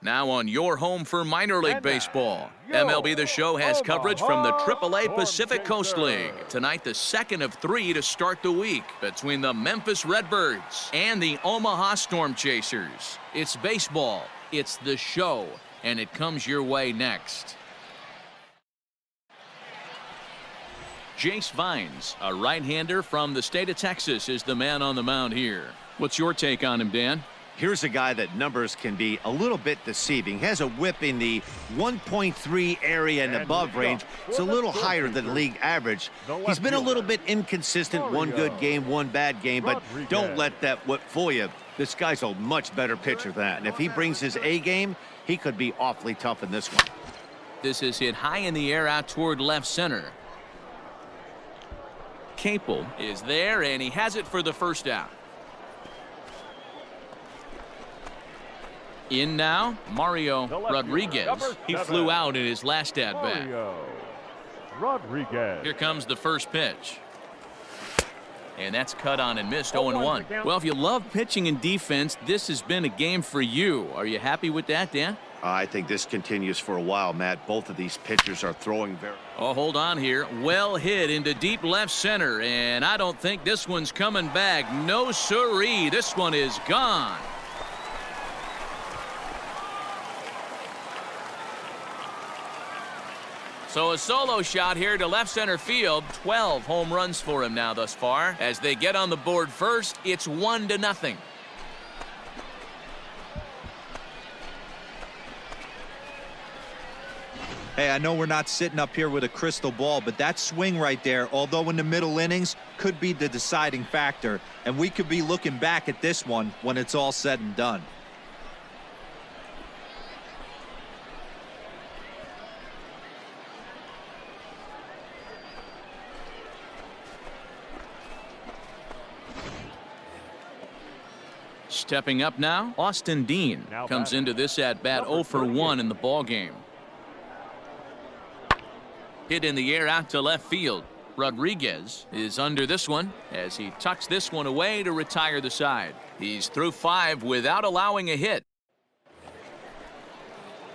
Now on your home for minor league baseball. MLB The Show has coverage from the AAA Pacific Coast League. Tonight, the second of 3 to start the week between the Memphis Redbirds and the Omaha Storm Chasers. It's baseball, it's The Show, and it comes your way next. Jace Vines, a right-hander from the state of Texas, is the man on the mound here. What's your take on him, Dan? Here's a guy that numbers can be a little bit deceiving. He has a whip in the 1.3 area and above range. It's a little higher than the league average. He's been a little bit inconsistent. One good game, one bad game, but don't let that whip fool you. This guy's a much better pitcher than that. And if he brings his A game, he could be awfully tough in this one. This is hit high in the air out toward left center. Capel is there, and he has it for the first out. In now, Mario Rodriguez. He flew out in his last at-bat. Here comes the first pitch. And that's cut on and missed, 0-1. Well, if you love pitching and defense, this has been a game for you. Are you happy with that, Dan? I think this continues for a while, Matt. Both of these pitchers are throwing very... Oh, hold on here. Well hit into deep left center, and I don't think this one's coming back. No siree. This one is gone. So a solo shot here to left center field. 12 home runs for him now thus far. As they get on the board first, it's 1-0. Hey, I know we're not sitting up here with a crystal ball, but that swing right there, although in the middle innings, could be the deciding factor. And we could be looking back at this one when it's all said and done. Stepping up now, Austin Dean comes into this at-bat 0 for 1 in the ballgame. Hit in the air out to left field. Rodriguez is under this one as he tucks this one away to retire the side. He's through 5 without allowing a hit.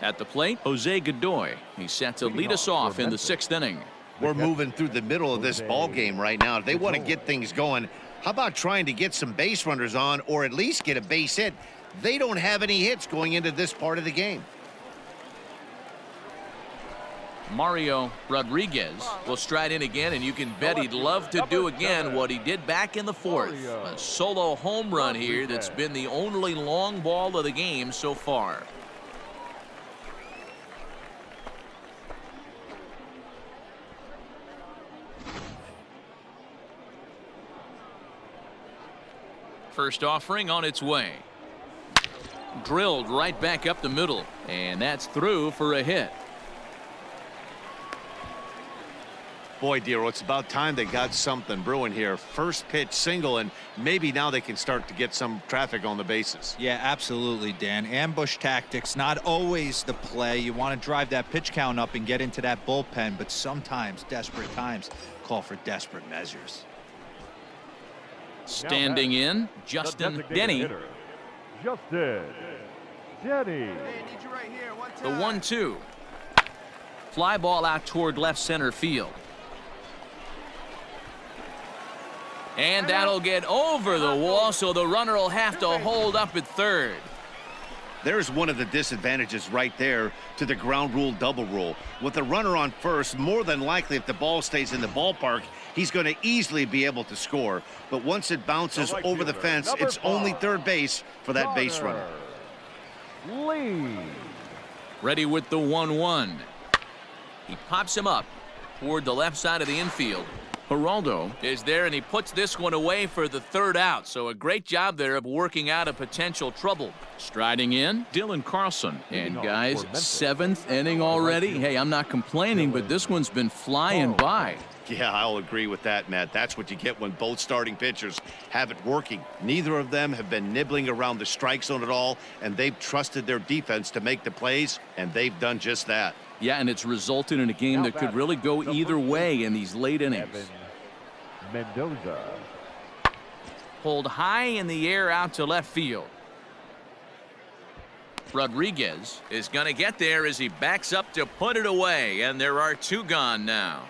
At the plate, Jose Godoy. He's set to lead us off in the 6th inning. We're moving through the middle of this ball game right now. If they want to get things going, how about trying to get some base runners on or at least get a base hit? They don't have any hits going into this part of the game. Mario Rodriguez will stride in again, and you can bet he'd love to do again what he did back in the 4th. A solo home run here that's been the only long ball of the game so far. First offering on its way. Drilled right back up the middle, and that's through for a hit. Boy, Dero, it's about time they got something brewing here. First pitch single, and maybe now they can start to get some traffic on the bases. Yeah, absolutely, Dan. Ambush tactics, not always the play. You want to drive that pitch count up and get into that bullpen, but sometimes desperate times call for desperate measures. Standing in, Justin Denny. Justin Denny. The 1-2. Fly ball out toward left center field. And that'll get over the wall, so the runner will have to hold up at third. There's one of the disadvantages right there to the ground rule double rule. With the runner on first, more than likely if the ball stays in the ballpark, he's going to easily be able to score. But once it bounces over the fence, it's only third base for that base runner. Ready with the 1-1. He pops him up toward the left side of the infield. Geraldo is there, and he puts this one away for the 3rd out. So a great job there of working out a potential trouble. Striding in, Dylan Carlson. And guys, 7th inning already. Hey, I'm not complaining, but this one's been flying by. Yeah, I'll agree with that, Matt. That's what you get when both starting pitchers have it working. Neither of them have been nibbling around the strike zone at all, and they've trusted their defense to make the plays, and they've done just that. Yeah, and it's resulted in a game that could really go either way in these late innings. Mendoza. Pulled high in the air out to left field. Rodriguez is going to get there as he backs up to put it away, and there are 2 gone now.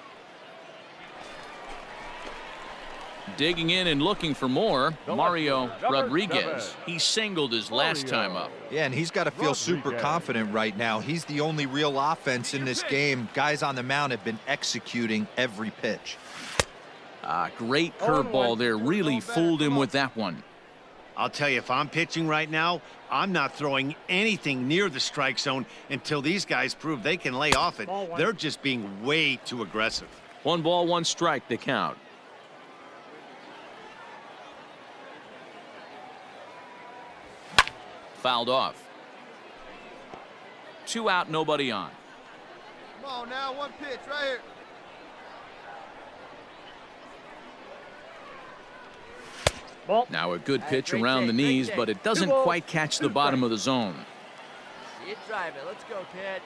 Digging in and looking for more, Mario Rodriguez. He singled his last time up. Yeah, and he's got to feel super confident right now. He's the only real offense in this game. Guys on the mound have been executing every pitch. Great curveball there. Really fooled him with that one. I'll tell you, if I'm pitching right now, I'm not throwing anything near the strike zone until these guys prove they can lay off it. They're just being way too aggressive. 1 ball, 1 strike, the count. Fouled off. 2 out, nobody on. Come on now, 1 pitch right here. Now a good pitch around the knees, but it doesn't quite catch the bottom of the zone. See it drive it. Let's go, kid.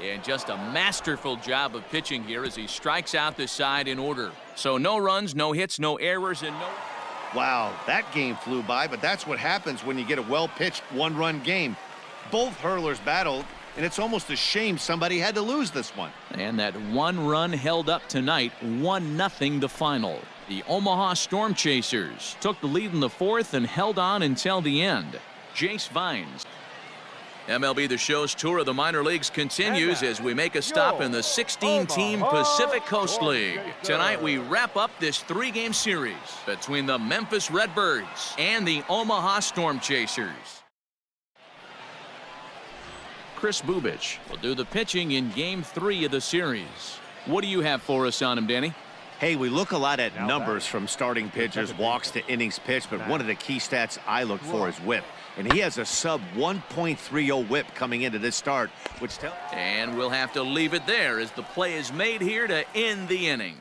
And just a masterful job of pitching here as he strikes out the side in order. So no runs, no hits, no errors, and no... Wow, that game flew by, but that's what happens when you get a well-pitched 1-run game. Both hurlers battled, and it's almost a shame somebody had to lose this one. And that 1 run held up tonight, 1-0 the final. The Omaha Storm Chasers took the lead in the 4th and held on until the end. Jace Vines. MLB The Show's tour of the minor leagues continues as we make a stop in the 16-team Pacific Coast League. Tonight we wrap up this 3-game series between the Memphis Redbirds and the Omaha Storm Chasers. Chris Bubich will do the pitching in Game 3 of the series. What do you have for us on him, Danny? Hey, we look a lot at numbers from starting pitchers, walks to innings pitched, but one of the key stats I look for is whip. And he has a sub 1.30 whip coming into this start, which tells... And we'll have to leave it there as the play is made here to end the inning.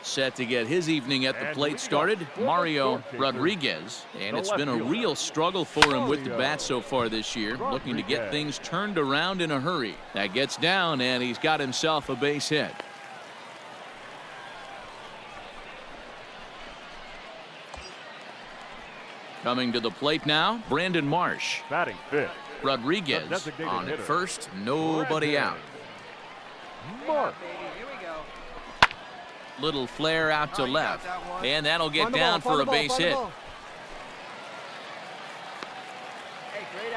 Set to get his evening at the plate started, Mario Rodriguez. And it's been a real struggle for him with the bat so far this year, looking to get things turned around in a hurry. That gets down, and he's got himself a base hit. Coming to the plate now, Brandon Marsh. Batting 5th. Rodriguez on at first, nobody out. Mark. Little flare out to left, and that'll get down for a base hit.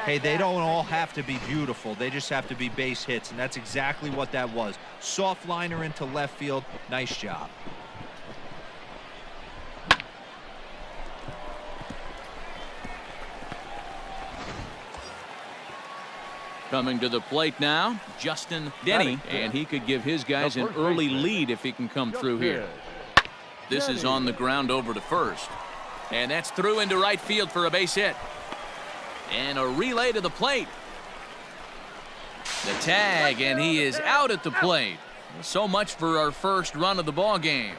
Hey, they don't all have to be beautiful. They just have to be base hits, and that's exactly what that was. Soft liner into left field. Nice job. Coming to the plate now, Justin Denny, and he could give his guys an early lead if he can come through here. This is on the ground over to first, and that's through into right field for a base hit. And a relay to the plate. The tag, and he is out at the plate. So much for our first run of the ball game.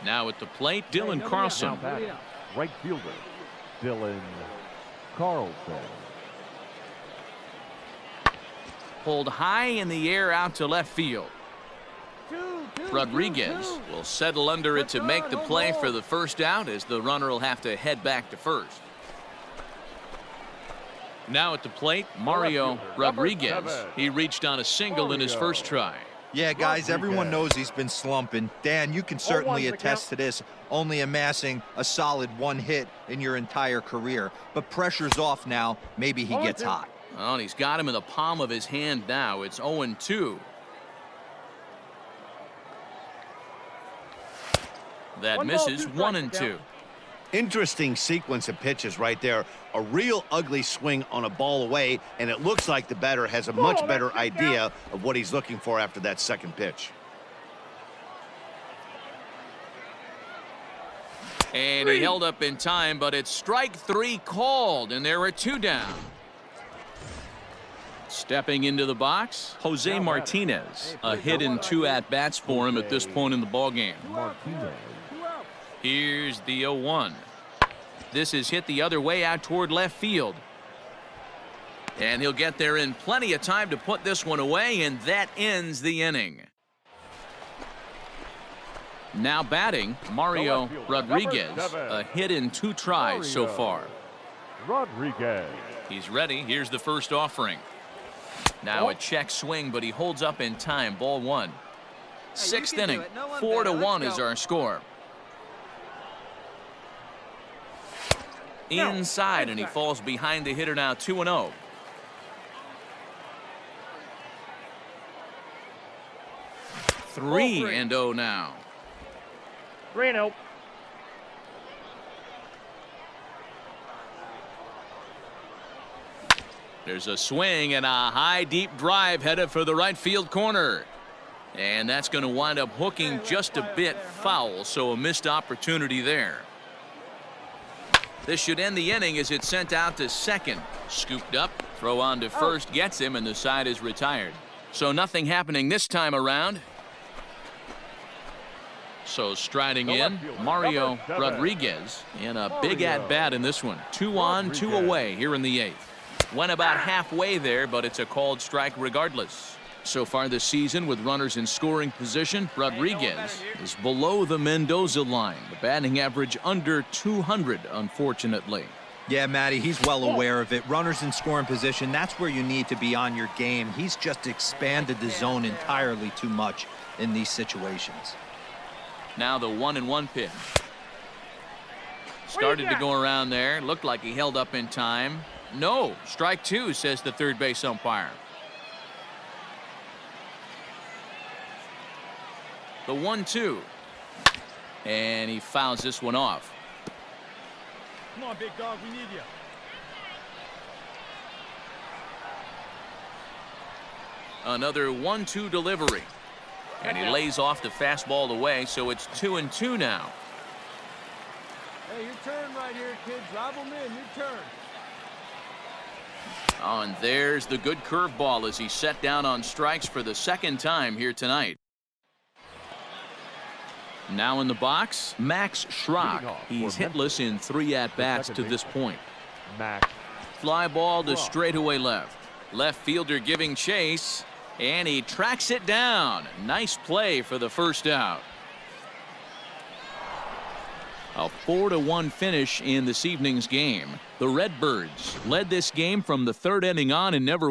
Now at the plate, Dylan Carlson. Right fielder, Dylan Carlson. Pulled high in the air out to left field. Rodriguez will settle under it to make the play for the first out, as the runner will have to head back to first. Now at the plate, Mario Rodriguez. He reached on a single in his first try. Yeah, guys, everyone knows he's been slumping. Dan, you can certainly attest to this, only amassing a solid 1 hit in your entire career. But pressure's off now. Maybe he gets hot. Well, and he's got him in the palm of his hand now. It's 0-2. That misses. 1-2. Interesting sequence of pitches right there. A real ugly swing on a ball away, and it looks like the batter has a much better idea of what he's looking for after that second pitch. And he held up in time, but it's strike 3 called, and there are 2 down. Stepping into the box, Jose Martinez. A hit in 2 at-bats for him at this point in the ballgame. Here's the 0-1. This is hit the other way out toward left field. And he'll get there in plenty of time to put this one away, and that ends the inning. Now batting, Mario The left fielder, Rodriguez. number 7. A hit in 2 tries so Mario far. Rodriguez. He's ready. Here's the first offering. Now a check swing, but he holds up in time. Ball 1. Sixth can do inning. it. No one 4-1 better. is Let's go. our score. Inside, and he falls behind the hitter now. 2-0. Three and 0 now. 3-0. There's a swing and a high deep drive headed for the right field corner. And that's going to wind up hooking just a bit foul, so a missed opportunity there. This should end the inning as it's sent out to second. Scooped up, throw on to first, gets him, and the side is retired. So nothing happening this time around. So striding in, Mario Rodriguez, and a big at-bat in this one. 2 on, 2 away here in the 8th. Went about halfway there, but it's a called strike regardless. So far this season, with runners in scoring position, Rodriguez is below the Mendoza line. The batting average under 200, unfortunately. Yeah, Matty, he's well aware of it. Runners in scoring position, that's where you need to be on your game. He's just expanded the zone entirely too much in these situations. Now the 1-1 pitch. Started to go around there. Looked like he held up in time. No, strike 2, says the third base umpire. The 1-2. And he fouls this one off. Come on, big dog, we need you. Another 1-2 delivery. And he lays off the fastball away, so it's 2-2 now. Hey, your turn right here, kid. Drive them in. Your turn. Oh, and there's the good curveball as he's set down on strikes for the second time here tonight. Now in the box, Max Schrock. He's hitless in 3 at-bats to this point. Max. Fly ball to straightaway left. Left fielder giving chase, and he tracks it down. Nice play for the first out. A 4-1 finish in this evening's game. The Redbirds led this game from the 3rd inning on and never